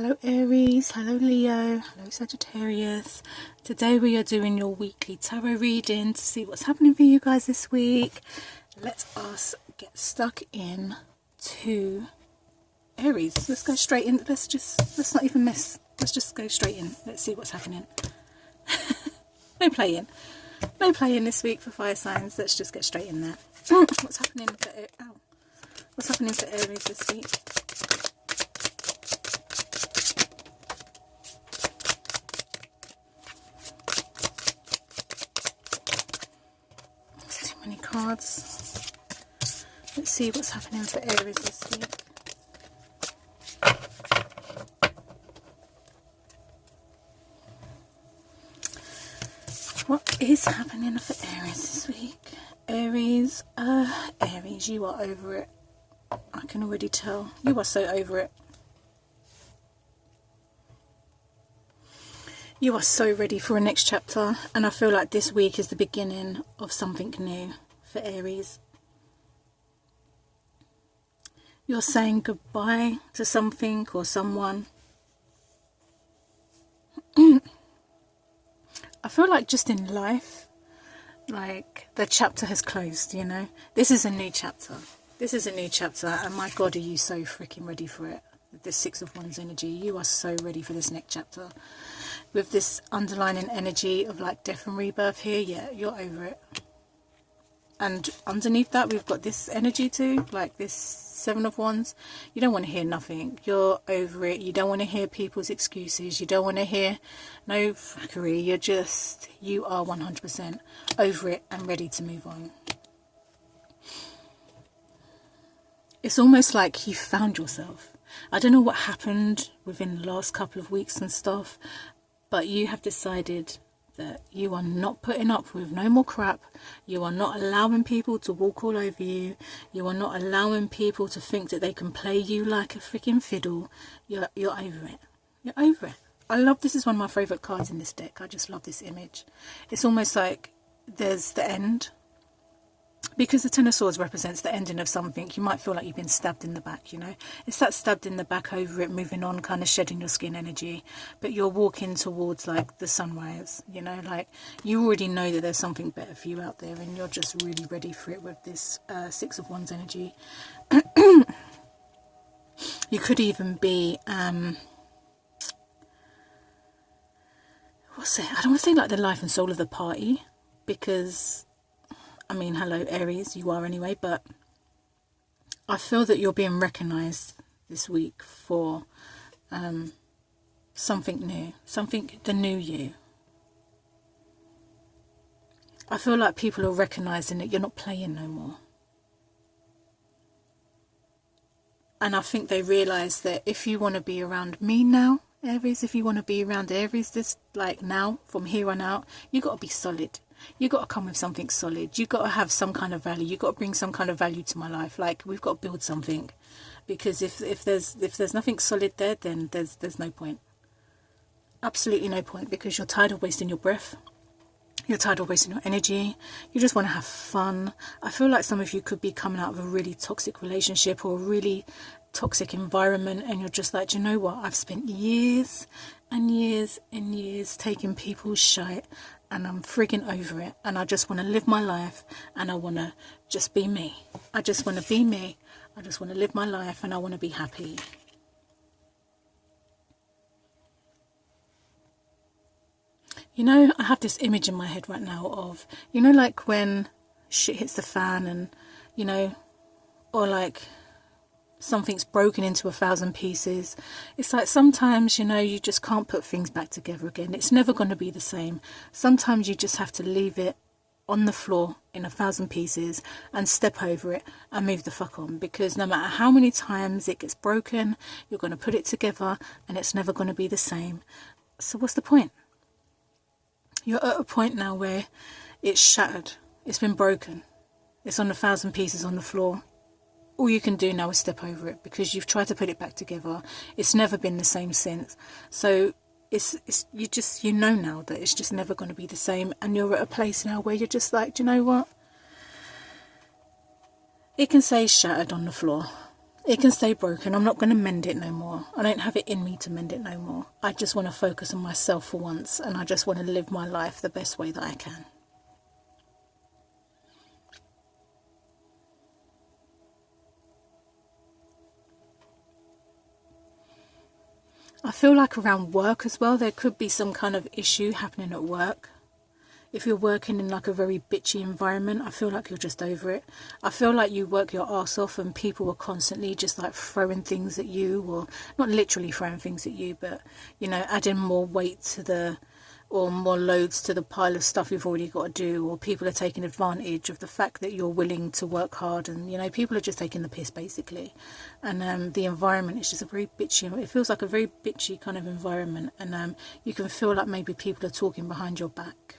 Hello Aries, hello Leo, hello Sagittarius. Today we are doing your weekly tarot reading to see what's happening for you guys this week. Let us get stuck in to Aries. Let's go straight in. Let's not even miss. Let's just go straight in. Let's see what's happening. No playing. No playing this week for fire signs. Let's just get straight in there. What's happening for Aries this week? Cards. Let's see what's happening for Aries this week. What is happening for Aries this week? Aries, you are over it. I can already tell. You are so over it. You are so ready for a next chapter, and I feel like this week is the beginning of something new for Aries. You're saying goodbye to something or someone. I feel like just in life, like the chapter has closed, you know. This is a new chapter. This is a new chapter, and my God, are you so freaking ready for it? The Six of Wands energy. You are so ready for this next chapter. With this underlining energy of like death and rebirth here, yeah, you're over it. And underneath that, we've got this energy too, like this Seven of Wands. You don't want to hear nothing. You're over it. You don't want to hear people's excuses. You don't want to hear no fuckery. You are 100% over it and ready to move on. It's almost like you found yourself. I don't know what happened within the last couple of weeks and stuff, but you have decided that you are not putting up with no more crap. You are not allowing people to walk all over you. You are not allowing people to think that they can play you like a freaking fiddle. You're over it. You're over it. I love, this is one of my favourite cards in this deck. I just love this image. It's almost like there's the end. Because the Ten of Swords represents the ending of something, you might feel like you've been stabbed in the back, you know. It's that stabbed in the back, over it, moving on, kind of shedding your skin energy. But you're walking towards, like, the sunrise, you know. Like, you already know that there's something better for you out there, and you're just really ready for it with this Six of Wands energy. You could even be, what's it? I don't want to say, like, the life and soul of the party, because... I mean, hello Aries, you are anyway, but I feel that you're being recognised this week for something new, the new you. I feel like people are recognising that you're not playing no more. And I think they realise that if you want to be around me now, Aries, if you want to be around Aries this, like now, from here on out, you got to be solid. You got to come with something solid. You got to have some kind of value. You got to bring some kind of value to my life. Like, we've got to build something, because if there's nothing solid there, then there's no point. Absolutely no point, because you're tired of wasting your breath. You're tired of wasting your energy. You just want to have fun. I feel like some of you could be coming out of a really toxic relationship or a really toxic environment, and you're just like, do you know what? I've spent years and years and years taking people's shit, and I'm frigging over it, and I just want to live my life, and I want to just be me. I just want to be me. I just want to live my life, and I want to be happy. You know, I have this image in my head right now of, you know, like when shit hits the fan and, you know, or like something's broken into 1,000 pieces. It's like sometimes, you know, you just can't put things back together again. It's never going to be the same. Sometimes you just have to leave it on the floor in 1,000 pieces and step over it and move the fuck on, because no matter how many times it gets broken, you're going to put it together and it's never going to be the same. So what's the point? You're at a point now where it's shattered. It's been broken. It's on 1,000 pieces on the floor. All you can do now is step over it, because you've tried to put it back together. It's never been the same since. So you know now that it's just never going to be the same, and you're at a place now where you're just like, do you know what? It can say shattered on the floor. It can stay broken. I'm not going to mend it no more. I don't have it in me to mend it no more. I just want to focus on myself for once, and I just want to live my life the best way that I can. I feel like around work as well, there could be some kind of issue happening at work. If you're working in like a very bitchy environment, I feel like you're just over it. I feel like you work your arse off and people are constantly just like throwing things at you, or not literally throwing things at you, but, you know, adding more weight to the, or more loads to the pile of stuff you've already got to do, or people are taking advantage of the fact that you're willing to work hard, and, you know, people are just taking the piss basically. And the environment is just a very bitchy, it feels like a very bitchy kind of environment, and you can feel like maybe people are talking behind your back.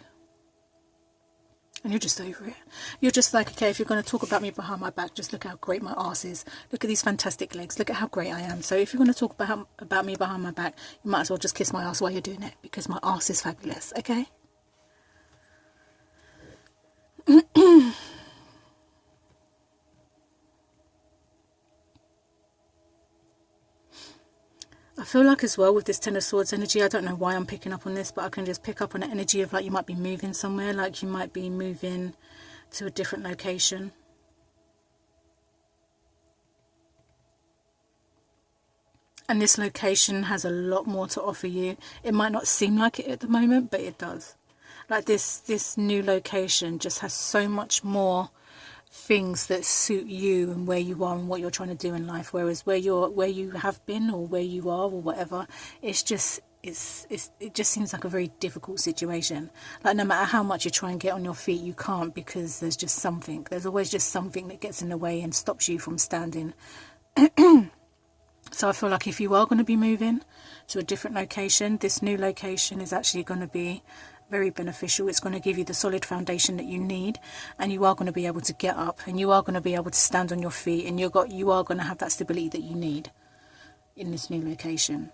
And you're just over it. You're just like, okay, if you're going to talk about me behind my back, just look how great my arse is. Look at these fantastic legs. Look at how great I am. So if you're going to talk about me behind my back, you might as well just kiss my arse while you're doing it, because my arse is fabulous, okay? I feel like as well with this Ten of Swords energy, I don't know why I'm picking up on this, but I can just pick up on the energy of like you might be moving somewhere, like you might be moving to a different location. And this location has a lot more to offer you. It might not seem like it at the moment, but it does. Like this new location just has so much more things that suit you and where you are and what you're trying to do in life, whereas where you have been or where you are or whatever, it just seems like a very difficult situation. Like no matter how much you try and get on your feet, you can't, because there's always just something that gets in the way and stops you from standing. So I feel like if you are going to be moving to a different location, this new location is actually going to be very beneficial. It's going to give you the solid foundation that you need, and you are going to be able to get up, and you are going to be able to stand on your feet, and you are going to have that stability that you need in this new location.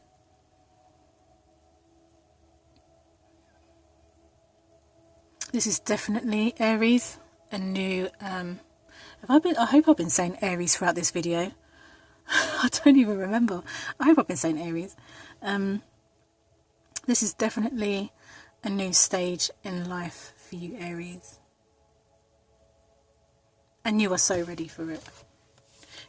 This is definitely, Aries, a new I hope I've been saying Aries throughout this video. I don't even remember. I hope I've been saying Aries. This is definitely a new stage in life for you, Aries. And you are so ready for it.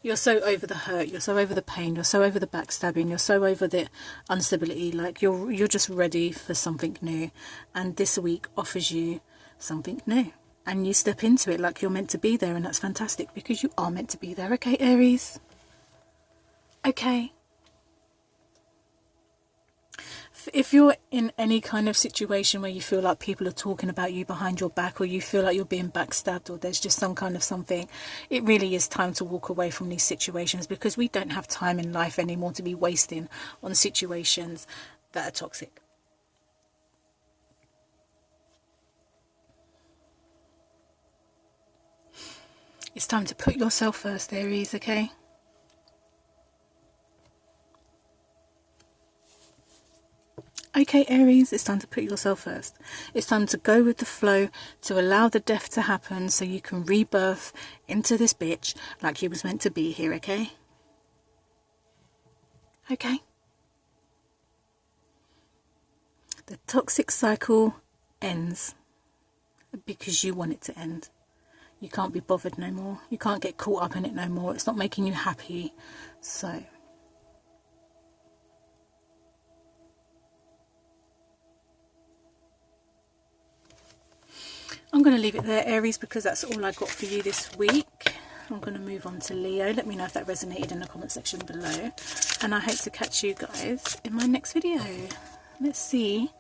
You're so over the hurt, you're so over the pain, you're so over the backstabbing, you're so over the instability. Like you're just ready for something new. And this week offers you something new. And you step into it like you're meant to be there, and that's fantastic, because you are meant to be there, okay, Aries? Okay. If you're in any kind of situation where you feel like people are talking about you behind your back, or you feel like you're being backstabbed, or there's just some kind of something, it really is time to walk away from these situations, because we don't have time in life anymore to be wasting on situations that are toxic. It's time to put yourself first, Aries, okay? Okay, Aries, it's time to put yourself first. It's time to go with the flow, to allow the death to happen so you can rebirth into this bitch like you was meant to be here, okay? Okay? The toxic cycle ends because you want it to end. You can't be bothered no more. You can't get caught up in it no more. It's not making you happy. So I'm going to leave it there, Aries, because that's all I got for you this week. I'm going to move on to Leo. Let me know if that resonated in the comment section below. And I hope to catch you guys in my next video. Let's see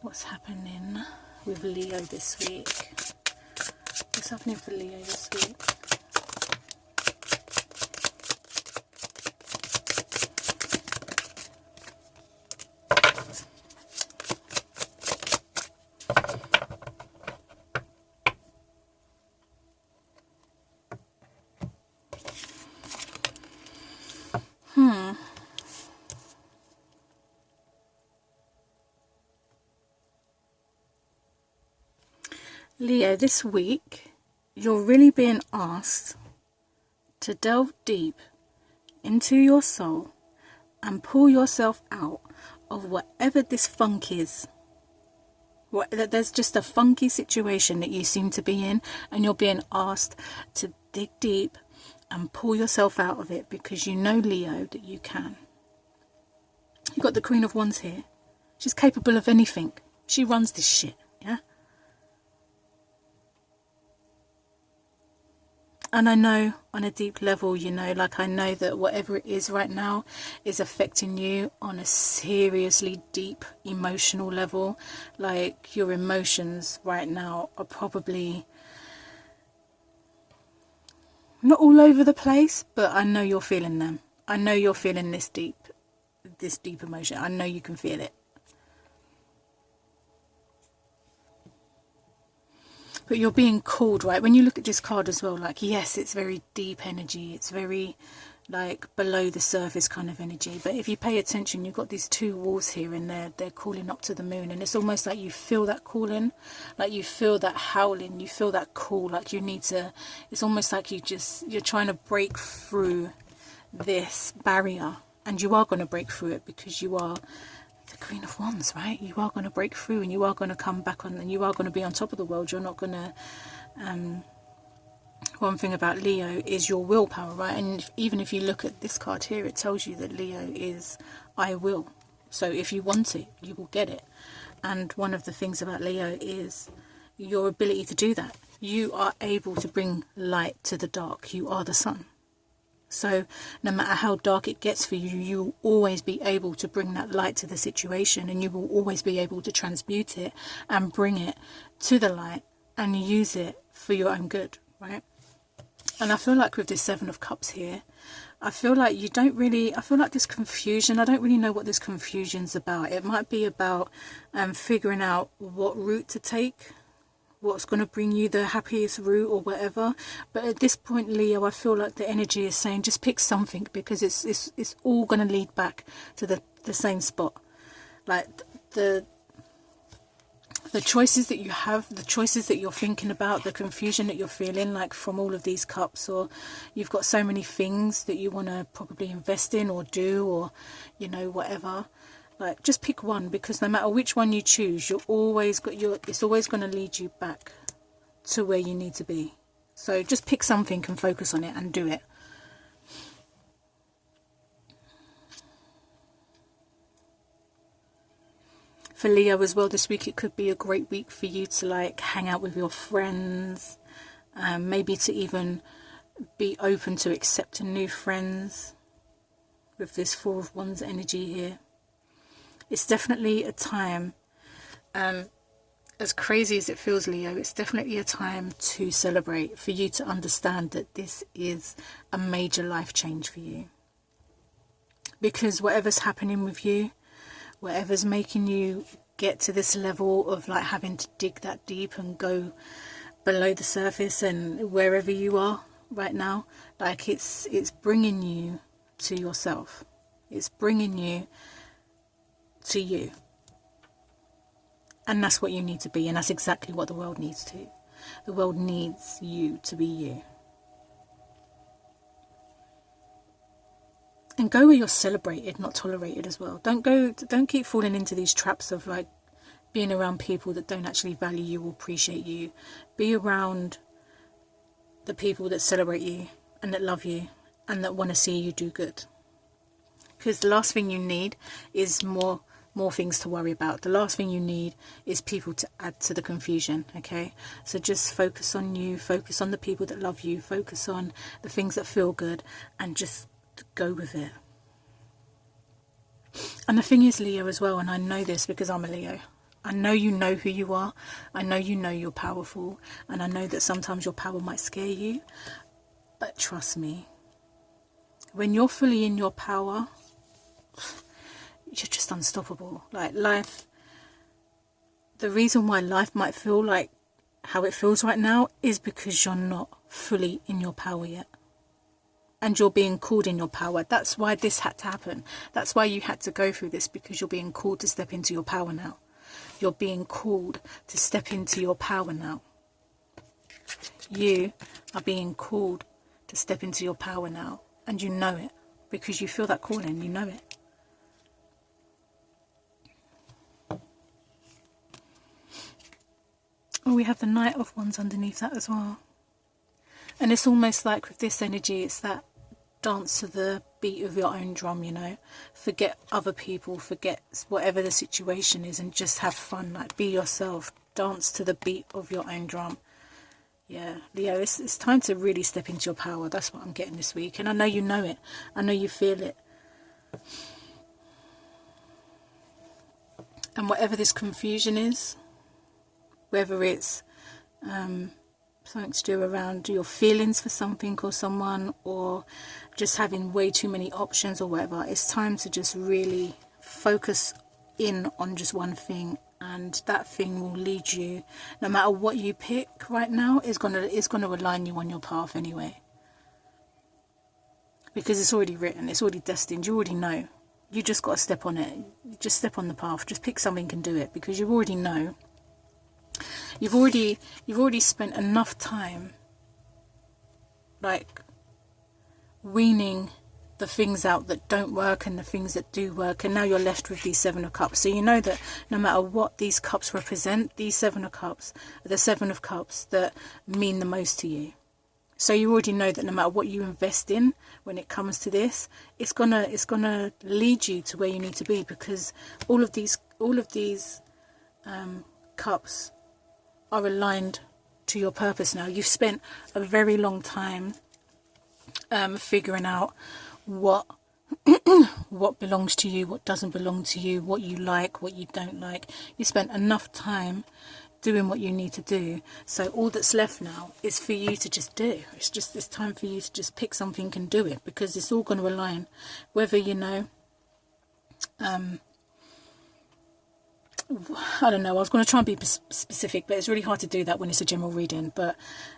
what's happening with Leo this week. What's happening for Leo this week? Leo, this week, you're really being asked to delve deep into your soul and pull yourself out of whatever this funk is. There's just a funky situation that you seem to be in, and you're being asked to dig deep and pull yourself out of it, because you know, Leo, that you can. You've got the Queen of Wands here. She's capable of anything. She runs this shit, yeah? And I know on a deep level, you know, like I know that whatever it is right now is affecting you on a seriously deep emotional level. Like your emotions right now are probably not all over the place, but I know you're feeling them. I know you're feeling this deep emotion. I know you can feel it. But you're being called, right? When you look at this card as well, like, yes, it's very deep energy. It's very, like, below the surface kind of energy. But if you pay attention, you've got these two walls here, and they're calling up to the moon. And it's almost like you feel that calling. Like, you feel that howling. You feel that call. Like, you need to... It's almost like you're trying to break through this barrier. And you are going to break through it, because you are... the Queen of Wands, right? You are going to break through, and you are going to come back on, and you are going to be on top of the world. You're not going to one thing about Leo is your willpower, right? And even if you look at this card here, it tells you that Leo is I will. So if you want it, you will get it. And one of the things about Leo is your ability to do that. You are able to bring light to the dark. You are the sun. So no matter how dark it gets for you, you'll always be able to bring that light to the situation, and you will always be able to transmute it and bring it to the light and use it for your own good, right? And I feel like with this Seven of Cups here, I feel like you don't really, I feel like this confusion, I don't really know what this confusion's about. It might be about figuring out what route to take, what's going to bring you the happiest route or whatever. But at this point, Leo, I feel like the energy is saying just pick something, because it's all going to lead back to the same spot. Like the choices that you have, the choices that you're thinking about, the confusion that you're feeling, like from all of these cups, or you've got so many things that you want to probably invest in or do, or, you know, whatever. Like, just pick one, because no matter which one you choose, it's always going to lead you back to where you need to be. So just pick something and focus on it and do it. For Leo as well, this week it could be a great week for you to like hang out with your friends, maybe to even be open to accepting new friends with this Four of Wands energy here. It's definitely a time, as crazy as it feels, Leo, it's definitely a time to celebrate, for you to understand that this is a major life change for you. Because whatever's happening with you, whatever's making you get to this level of like having to dig that deep and go below the surface and wherever you are right now, like it's bringing you to yourself. It's bringing you to you. And that's what you need to be, and that's exactly what the world needs to. The world needs you to be you. And go where you're celebrated, not tolerated as well. Don't keep falling into these traps of like being around people that don't actually value you or appreciate you. Be around the people that celebrate you and that love you and that want to see you do good. Because the last thing you need is more things to worry about. The last thing you need is people to add to the confusion, okay? So just focus on you, focus on the people that love you, focus on the things that feel good, and just go with it. And the thing is, Leo, as well, and I know this because I'm a Leo, I know you know who you are, I know you know you're powerful, and I know that sometimes your power might scare you, but trust me, when you're fully in your power, you're just unstoppable. Like life, the reason why life might feel like how it feels right now is because you're not fully in your power yet. And you're being called in your power. That's why this had to happen. That's why you had to go through this, because you're being called to step into your power now. You're being called to step into your power now. You are being called to step into your power now. And you know it, because you feel that calling, you know it. Oh, we have the Knight of Wands underneath that as well. And it's almost like with this energy, it's that dance to the beat of your own drum, you know. Forget other people, forget whatever the situation is, and just have fun. Like, be yourself. Dance to the beat of your own drum. Yeah, Leo, it's time to really step into your power. That's what I'm getting this week. And I know you know it. I know you feel it. And whatever this confusion is, whether it's something to do around your feelings for something or someone, or just having way too many options or whatever, it's time to just really focus in on just one thing, and that thing will lead you. No matter what you pick right now, it's gonna align you on your path anyway, because it's already written, it's already destined. You already know. You just got to step on it. Just step on the path. Just pick something and do it, because you already know. You've already spent enough time like weaning the things out that don't work and the things that do work, and now you're left with these 7 of Cups. So you know that no matter what these cups represent, these 7 of Cups are the 7 of Cups that mean the most to you. So you already know that no matter what you invest in when it comes to this, it's gonna lead you to where you need to be, because all of these cups are aligned to your purpose now. You've spent a very long time figuring out what belongs to you, what doesn't belong to you, what you like, what you don't like. You spent enough time doing what you need to do, so all that's left now is for you to just do. It's time for you to just pick something and do it, because it's all going to align. Whether, you know, I don't know, I was going to try and be specific, but it's really hard to do that when it's a general reading. But,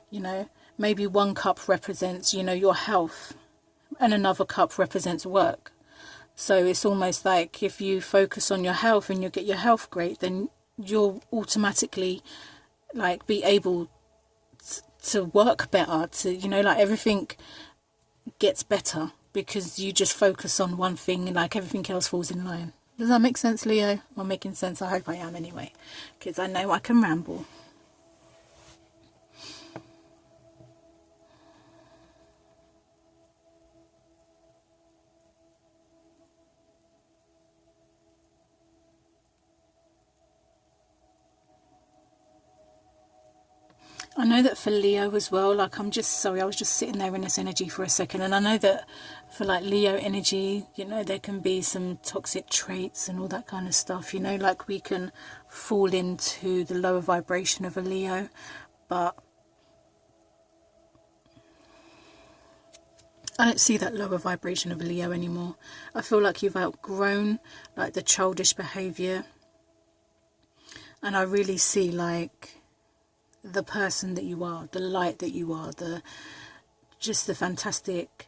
you know, maybe one cup represents, you know, your health, and another cup represents work. So it's almost like if you focus on your health and you get your health great, then you'll automatically like be able to work better, to, you know, like everything gets better because you just focus on one thing, and like everything else falls in line. Does that make sense, Leo? Am I making sense? I hope I am anyway, because I know I can ramble. I know that for Leo as well, like, I'm just sorry, I was just sitting there in this energy for a second, and I know that for like Leo energy, you know, there can be some toxic traits and all that kind of stuff, you know, like we can fall into the lower vibration of a Leo, but I don't see that lower vibration of a Leo anymore. I feel like you've outgrown like the childish behaviour, and I really see like the person that you are, the light that you are, just the fantastic,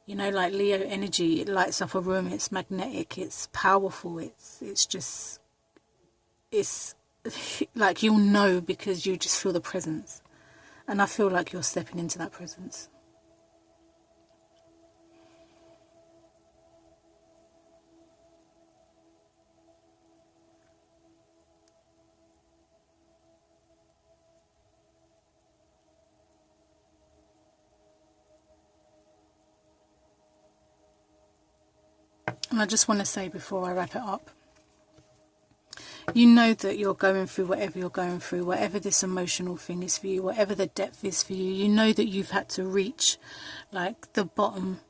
you know, like Leo energy. It lights up a room. It's magnetic. It's powerful. It's just, it's like you'll know because you just feel the presence, and I feel like you're stepping into that presence. And I just want to say before I wrap it up, you know that you're going through whatever you're going through, whatever this emotional thing is for you, whatever the depth is for you, you know that you've had to reach like the bottom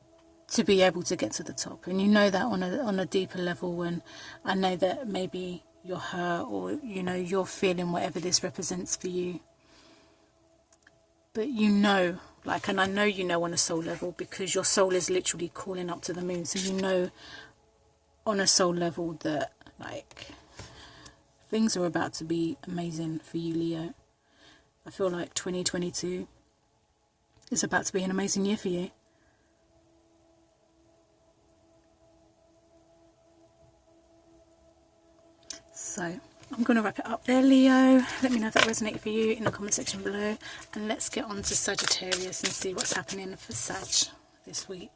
to be able to get to the top. And you know that on a deeper level, and I know that maybe you're hurt, or, you know, you're feeling whatever this represents for you. But you know, like, and I know you know on a soul level, because your soul is literally calling up to the moon. So you know on a soul level that like things are about to be amazing for you, Leo. I feel like 2022 is about to be an amazing year for you. So I'm going to wrap it up there, Leo. Let me know if that resonated for you in the comment section below, and let's get on to Sagittarius and see what's happening for Sag this week.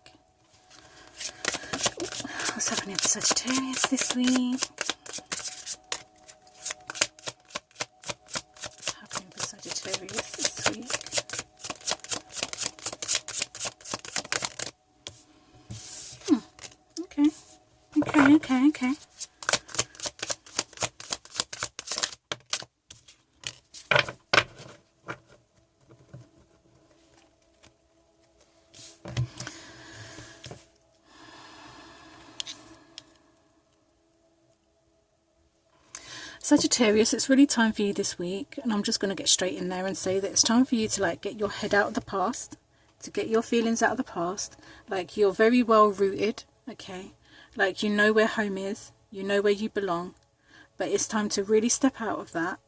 What's happening for Sagittarius this week? What's happening for Sagittarius this week? Okay. Okay. Sagittarius, it's really time for you this week, and I'm just going to get straight in there and say that it's time for you to like get your head out of the past, to get your feelings out of the past. Like, you're very well rooted, okay? Like, you know where home is, you know where you belong, but it's time to really step out of that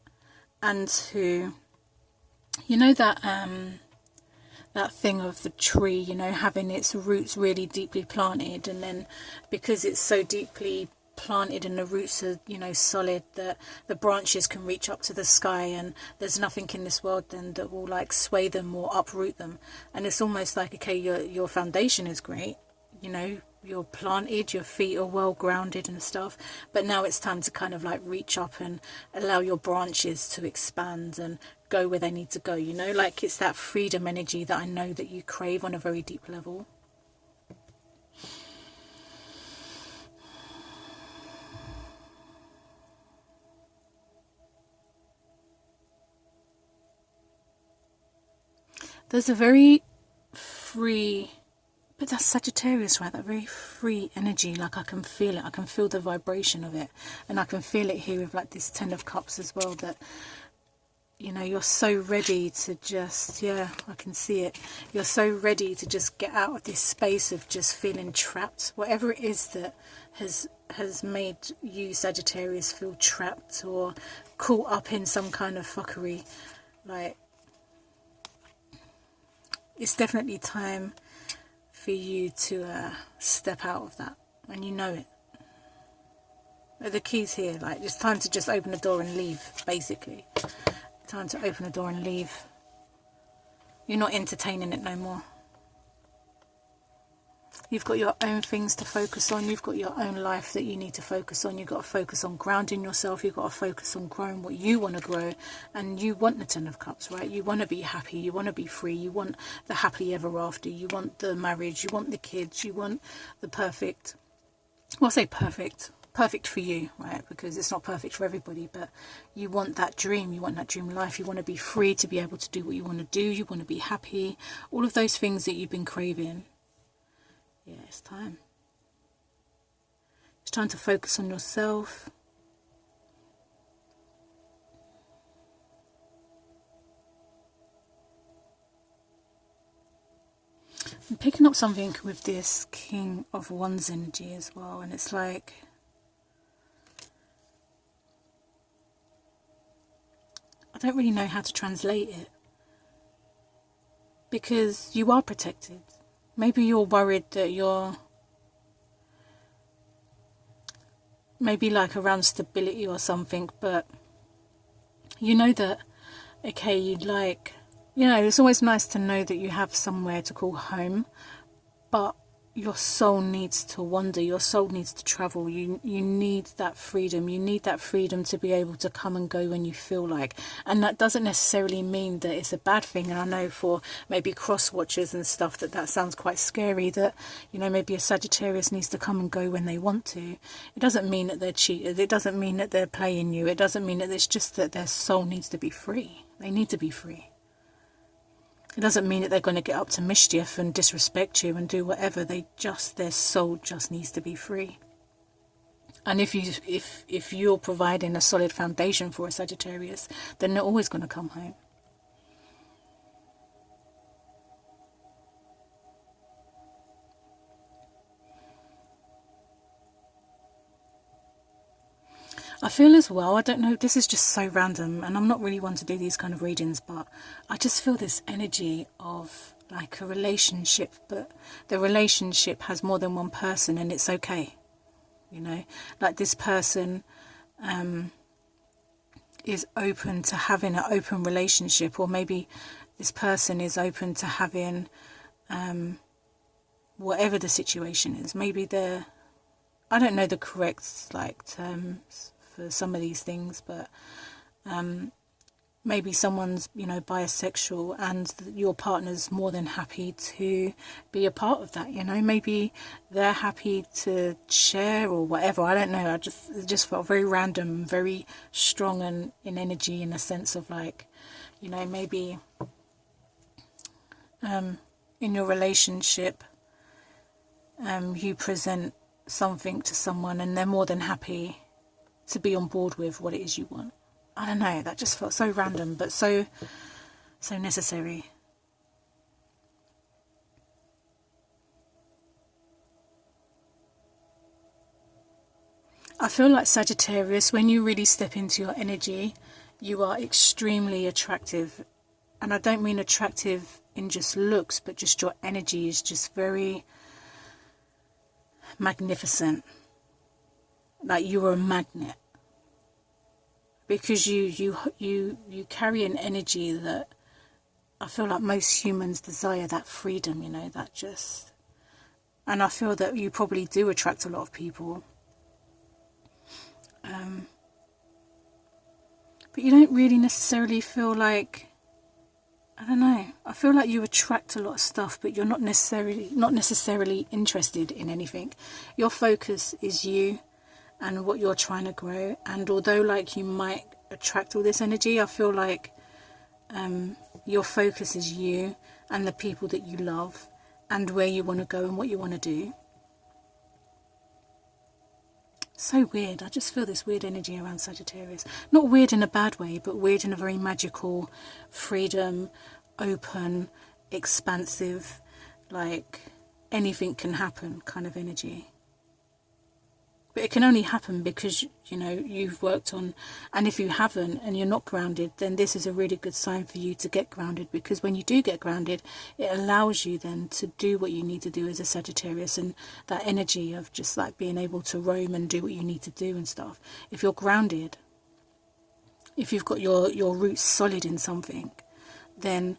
and to, you know, that thing of the tree, you know, having its roots really deeply planted, and then because it's so deeply planted and the roots are, you know, solid, that the branches can reach up to the sky, and there's nothing in this world then that will like sway them or uproot them. And it's almost like, okay, your foundation is great, you know, you're planted, your feet are well grounded and stuff, but now it's time to kind of like reach up and allow your branches to expand and go where they need to go, you know, like it's that freedom energy that I know that you crave on a very deep level. There's a very free, but that's Sagittarius, right? That very free energy. Like, I can feel it. I can feel the vibration of it. And I can feel it here with like this 10 of Cups as well. That, you know, you're so ready to just, yeah, I can see it. You're so ready to just get out of this space of just feeling trapped. Whatever it is that has made you, Sagittarius, feel trapped or caught up in some kind of fuckery. Like, it's definitely time for you to step out of that, and you know it. But the key's here, like, it's time to just open the door and leave, basically. Time to open the door and leave. You're not entertaining it no more. You've got your own things to focus on. You've got your own life that you need to focus on. You've got to focus on grounding yourself. You've got to focus on growing what you want to grow. And you want the 10 of Cups, right? You want to be happy. You want to be free. You want the happily ever after. You want the marriage. You want the kids. You want the perfect. Well, I say perfect. Perfect for you, right? Because it's not perfect for everybody. But you want that dream. You want that dream life. You want to be free to be able to do what you want to do. You want to be happy. All of those things that you've been craving. Yeah, it's time. It's time to focus on yourself. I'm picking up something with this King of Wands energy as well, and it's like, I don't really know how to translate it, because you are protected. Maybe you're worried that you're maybe like around stability or something, but you know that, okay, you'd like, you know, it's always nice to know that you have somewhere to call home, but your soul needs to wander, your soul needs to travel. You need that freedom. You need that freedom to be able to come and go when you feel like. And that doesn't necessarily mean that it's a bad thing. And I know for maybe cross watchers and stuff that sounds quite scary, that, you know, maybe a Sagittarius needs to come and go when they want to. It doesn't mean that they're cheated. It doesn't mean that they're playing you. It doesn't mean that it's just that their soul needs to be free. They need to be free. It doesn't mean that they're going to get up to mischief and disrespect you and do whatever. Their soul just needs to be free. And if you're providing a solid foundation for a Sagittarius, then they're always going to come home. I feel as well, I don't know, this is just so random, and I'm not really one to do these kind of readings, but I just feel this energy of like a relationship, but the relationship has more than one person, and it's okay, you know, like this person is open to having an open relationship, or maybe this person is open to having whatever the situation is. Maybe they're I don't know the correct like terms for some of these things, but maybe someone's, you know, bisexual and your partner's more than happy to be a part of that, you know, maybe they're happy to share or whatever. I don't know. It just felt very random, very strong and in energy, in a sense of like, you know, maybe in your relationship you present something to someone and they're more than happy to be on board with what it is you want. I don't know, that just felt so random, but so necessary. I feel like Sagittarius, when you really step into your energy, you are extremely attractive. And I don't mean attractive in just looks, but just your energy is just very magnificent. Like you are a magnet. Because you carry an energy that I feel like most humans desire, that freedom, you know, that just... And I feel that you probably do attract a lot of people. But you don't really necessarily feel like... I don't know. I feel like you attract a lot of stuff, but you're not necessarily interested in anything. Your focus is you and what you're trying to grow. And although like you might attract all this energy, I feel like your focus is you and the people that you love and where you want to go and what you want to do. So weird. I just feel this weird energy around Sagittarius. Not weird in a bad way, but weird in a very magical, freedom, open, expansive, like anything can happen kind of energy. But it can only happen because, you know, you've worked on... And if you haven't and you're not grounded, then this is a really good sign for you to get grounded. Because when you do get grounded, it allows you then to do what you need to do as a Sagittarius. And that energy of just like being able to roam and do what you need to do and stuff. If you're grounded, if you've got your roots solid in something, then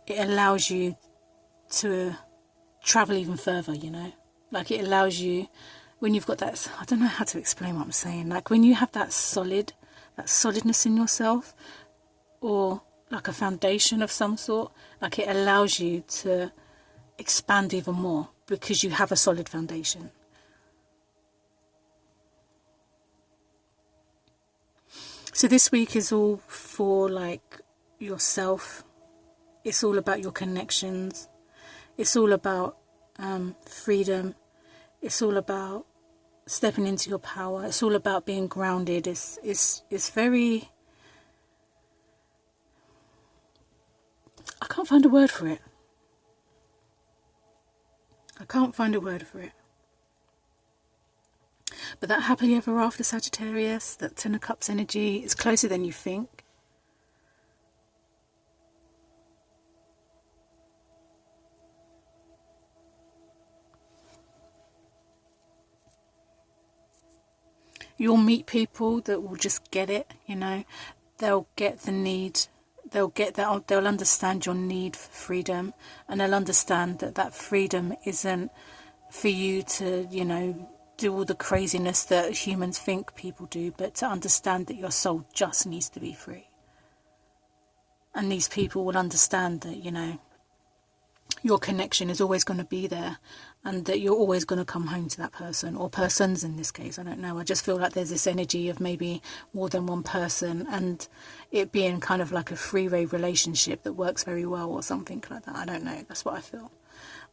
it allows you to travel even further, you know. Like it allows you... When you've got that, I don't know how to explain what I'm saying. Like when you have that solidness in yourself, or like a foundation of some sort, like it allows you to expand even more because you have a solid foundation. So this week is all for like yourself. It's all about your connections. It's all about freedom. It's all about stepping into your power. It's all about being grounded. It's very... I can't find a word for it. I can't find a word for it. But that happily ever after Sagittarius, that Ten of Cups energy, is closer than you think. You'll meet people that will just get it, you know. They'll get the need. They'll get that. They'll understand your need for freedom, and they'll understand that that freedom isn't for you to, you know, do all the craziness that humans think people do, but to understand that your soul just needs to be free. And these people will understand that, you know, your connection is always going to be there, and that you're always going to come home to that person, or persons in this case. I don't know. I just feel like there's this energy of maybe more than one person, and it being kind of like a three-way relationship that works very well, or something like that. I don't know. That's what I feel.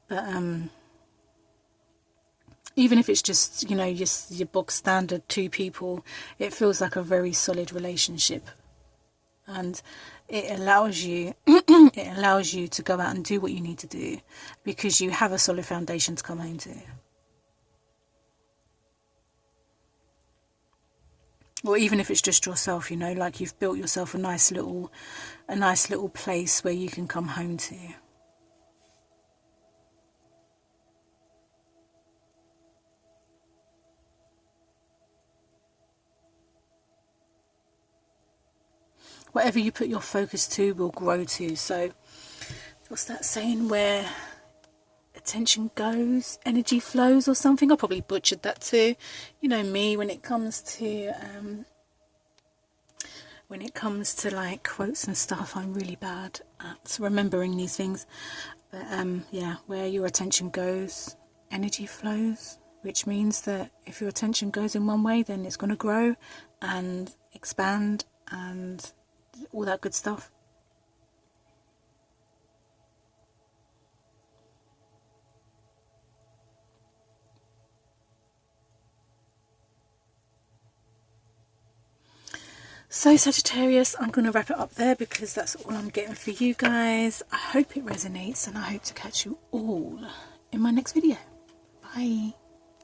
But even if it's just, you know, your box standard two people, it feels like a very solid relationship. And it allows you to go out and do what you need to do, because you have a solid foundation to come home to. Or even if it's just yourself, you know, like you've built yourself a nice little place where you can come home to. Whatever you put your focus to will grow to. So what's that saying where attention goes, energy flows or something. I probably butchered that too. You know me, when it comes to like quotes and stuff, I'm really bad at remembering these things. But yeah, where your attention goes, energy flows, which means that if your attention goes in one way, then it's going to grow and expand and all that good stuff. So Sagittarius, I'm going to wrap it up there because that's all I'm getting for you guys. I hope it resonates, and I hope to catch you all in my next video. Bye.